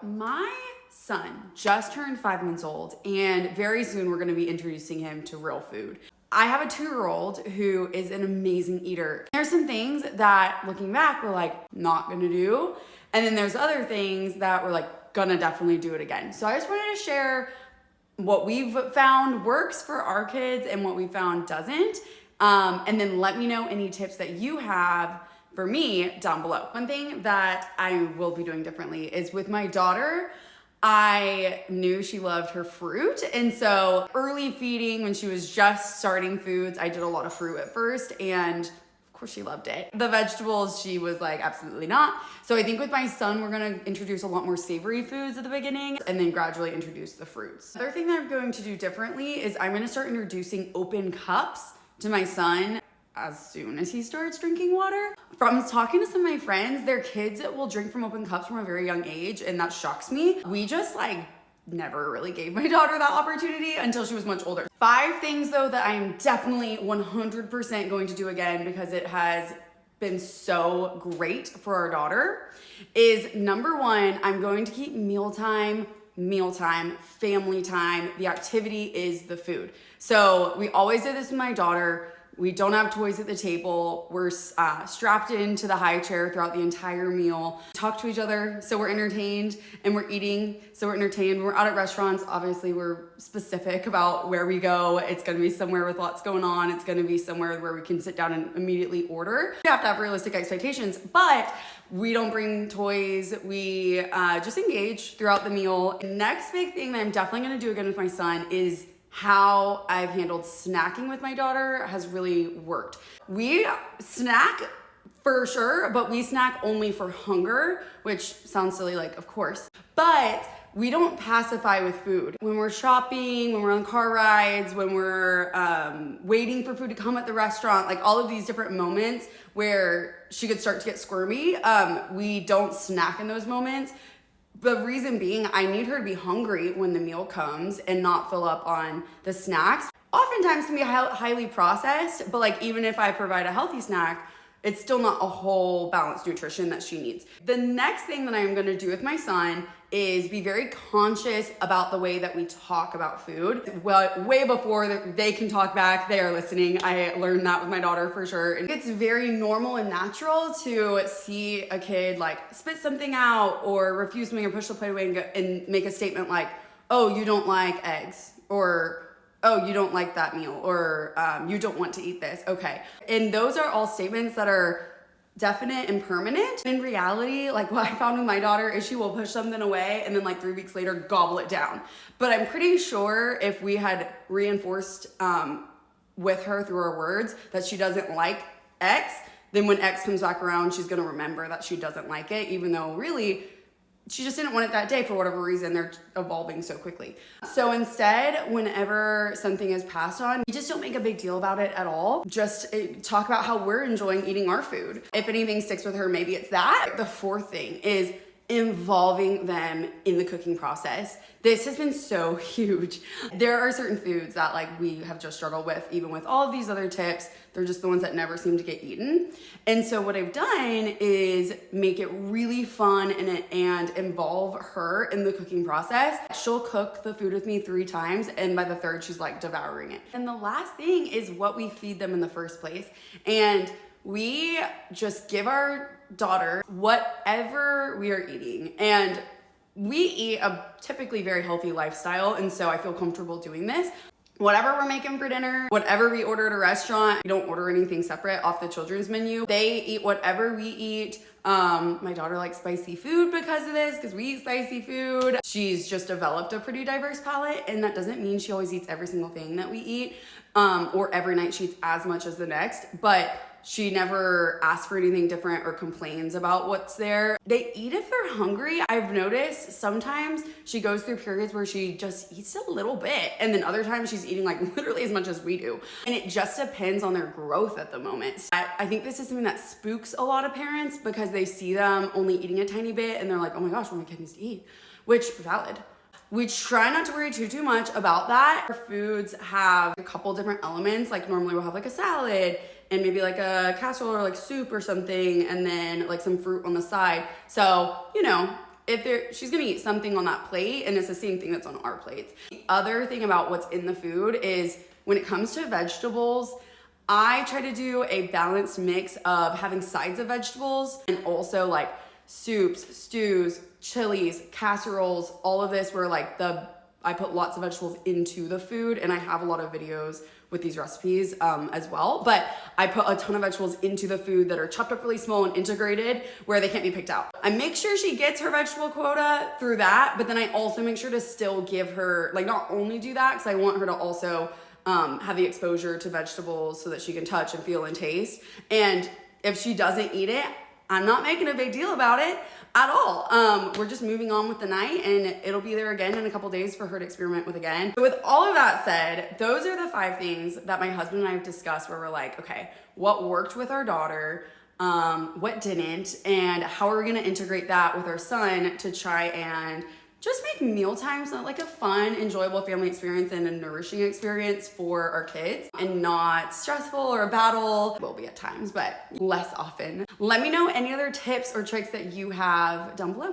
My son just turned 5 months old, and very soon we're gonna be introducing him to real food. I have a 2-year-old who is an amazing eater. There's some things that, looking back, we're like, not gonna do. And then there's other things that we're like, gonna definitely do it again. So I just wanted to share what we've found works for our kids and what we found doesn't. And then let me know any tips that you have for me down below. One thing that I will be doing differently is with my daughter, I knew she loved her fruit. And so early feeding, when she was just starting foods, I did a lot of fruit at first, and of course she loved it. The vegetables, she was like, absolutely not. So I think with my son, we're gonna introduce a lot more savory foods at the beginning and then gradually introduce the fruits. The other thing that I'm going to do differently is I'm gonna start introducing open cups to my son as soon as he starts drinking water. From talking to some of my friends, their kids will drink from open cups from a very young age, and that shocks me. We just never really gave my daughter that opportunity until she was much older. 5 things though that I am definitely 100% going to do again because it has been so great for our daughter is number 1, I'm going to keep mealtime, family time. The activity is the food. So we always did this with my daughter. We don't have toys at the table. We're strapped into the high chair throughout the entire meal. Talk to each other so we're entertained, and we're eating so we're entertained. We're out at restaurants. Obviously, we're specific about where we go. It's gonna be somewhere with lots going on. It's gonna be somewhere where we can sit down and immediately order. We have to have realistic expectations, but we don't bring toys. We just engage throughout the meal. Next big thing that I'm definitely gonna do again with my son is how I've handled snacking with my daughter has really worked. We snack for sure, but we snack only for hunger, which sounds silly, of course, but we don't pacify with food. When we're shopping, when we're on car rides, when we're waiting for food to come at the restaurant, all of these different moments where she could start to get squirmy, we don't snack in those moments. The reason being, I need her to be hungry when the meal comes and not fill up on the snacks. Oftentimes can be highly processed, but even if I provide a healthy snack, it's still not a whole balanced nutrition that she needs. The next thing that I'm gonna do with my son is be very conscious about the way that we talk about food. Well, way before they can talk back, they are listening. I learned that with my daughter for sure. And it's very normal and natural to see a kid spit something out or refuse something or push the plate away and make a statement like, oh, you don't like eggs, or oh, you don't like that meal, or you don't want to eat this, okay. And those are all statements that are definite and permanent. In reality, what I found with my daughter is she will push something away and then 3 weeks later gobble it down. But I'm pretty sure if we had reinforced with her through our words that she doesn't like X, then when X comes back around, she's gonna remember that she doesn't like it, even though really she just didn't want it that day for whatever reason. They're evolving so quickly. So instead, whenever something is passed on, we just don't make a big deal about it at all. Just talk about how we're enjoying eating our food. If anything sticks with her, maybe it's that. The 4th thing is involving them in the cooking process. This has been so huge. There are certain foods that we have just struggled with, even with all of these other tips. They're just the ones that never seem to get eaten. And so what I've done is make it really fun and involve her in the cooking process. She'll cook the food with me 3 times, and by the 3rd, she's devouring it. And the last thing is what we feed them in the first place. And we just give our daughter whatever we are eating, and we eat a typically very healthy lifestyle, and so I feel comfortable doing this. Whatever we're making for dinner, whatever we order at a restaurant, we don't order anything separate off the children's menu. They eat whatever we eat. My daughter likes spicy food because of this, because we eat spicy food. She's just developed a pretty diverse palate, and that doesn't mean she always eats every single thing that we eat, or every night she eats as much as the next, but she never asks for anything different or complains about what's there. They eat if they're hungry. I've noticed sometimes she goes through periods where she just eats a little bit, and then other times she's eating literally as much as we do. And it just depends on their growth at the moment. So I think this is something that spooks a lot of parents because they see them only eating a tiny bit and they're like, oh my gosh, well, my kid needs to eat, which valid. We try not to worry too much about that. Our foods have a couple different elements. Normally we'll have a salad and maybe a casserole or soup or something, and then some fruit on the side. So, she's gonna eat something on that plate, and it's the same thing that's on our plates. The other thing about what's in the food is when it comes to vegetables, I try to do a balanced mix of having sides of vegetables and also like soups, stews, chilies, casseroles, all of this where like I put lots of vegetables into the food, and I have a lot of videos with these recipes as well, but I put a ton of vegetables into the food that are chopped up really small and integrated where they can't be picked out. I make sure she gets her vegetable quota through that, but then I also make sure to still give her, like not only do that, because I want her to also have the exposure to vegetables so that she can touch and feel and taste. And if she doesn't eat it, I'm not making a big deal about it at all. We're just moving on with the night, and it'll be there again in a couple days for her to experiment with again. So with all of that said, those are the 5 things that my husband and I have discussed where we're like, okay, what worked with our daughter, what didn't, and how are we gonna integrate that with our son to try and just make meal times like a fun, enjoyable family experience and a nourishing experience for our kids, and not stressful or a battle. Will be at times, but less often. Let me know any other tips or tricks that you have down below.